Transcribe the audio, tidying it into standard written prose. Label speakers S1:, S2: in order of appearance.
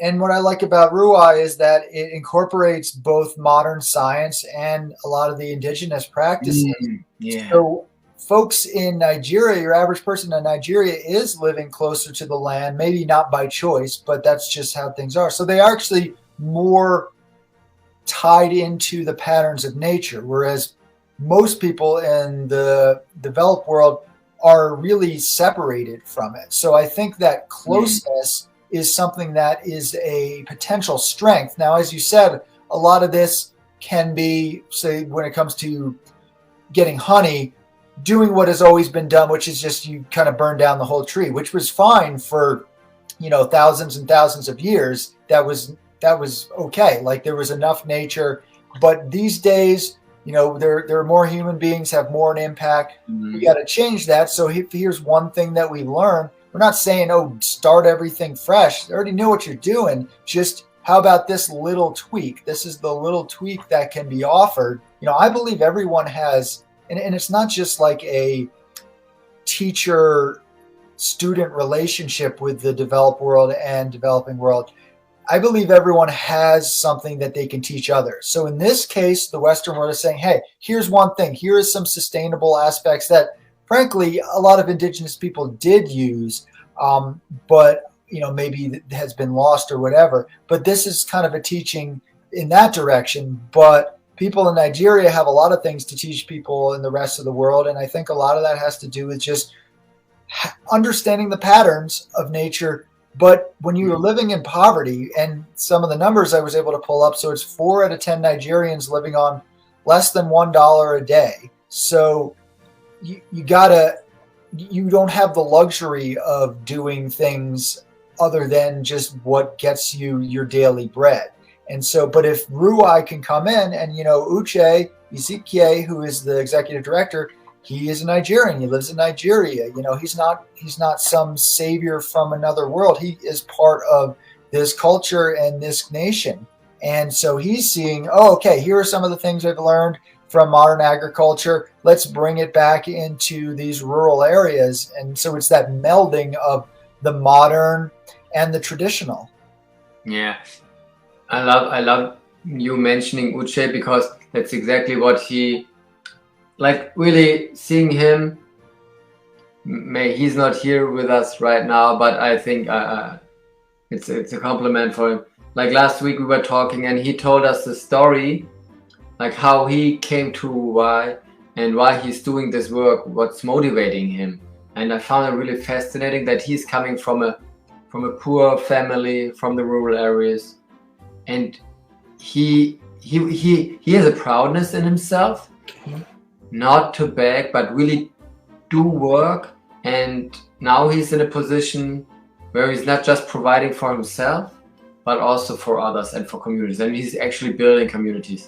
S1: And what I like about Ruai is that it incorporates both modern science and a lot of the indigenous practices.
S2: Yeah.
S1: So folks in Nigeria, your average person in Nigeria is living closer to the land, maybe not by choice, but that's just how things are. So they are actually more tied into the patterns of nature, whereas most people in the developed world are really separated from it. So I think that closeness is something that is a potential strength. Now, as you said, a lot of this can be, say, when it comes to getting honey, doing what has always been done, which is just you kind of burn down the whole tree, which was fine for, thousands and thousands of years. That was okay. Like there was enough nature, but these days, there are more human beings, have more an impact. We got to change that. So here's one thing that we learned. We're not saying, oh, start everything fresh. They already know what you're doing. Just how about this little tweak? This is the little tweak that can be offered. I believe everyone has, and it's not just like a teacher student relationship with the developed world and developing world. I believe everyone has something that they can teach others. So in this case, the Western world is saying, hey, here's one thing. Here is some sustainable aspects that, frankly, a lot of indigenous people did use, but maybe has been lost or whatever. But this is kind of a teaching in that direction. But people in Nigeria have a lot of things to teach people in the rest of the world. And I think a lot of that has to do with just understanding the patterns of nature. But when you're living in poverty, and some of the numbers I was able to pull up, so it's 4 out of 10 Nigerians living on less than $1 a day. So you don't have the luxury of doing things other than just what gets you your daily bread. And so, but if Ruai can come in and, Uche Ezekiel, who is the executive director, he is a Nigerian. He lives in Nigeria. He's not some savior from another world. He is part of this culture and this nation. And so he's seeing, oh, okay, here are some of the things I've learned from modern agriculture. Let's bring it back into these rural areas. And so it's that melding of the modern and the traditional.
S2: Yeah. I love you mentioning Uche, because that's exactly what he, like, really seeing him. He's not here with us right now, but I think it's a compliment for him. Like last week we were talking and he told us the story, like how he came to why and why he's doing this work, what's motivating him. And I found it really fascinating that he's coming from a poor family from the rural areas, and he has a proudness in himself, not to beg, but really do work. And now he's in a position where he's not just providing for himself, but also for others and for communities. And he's actually building communities.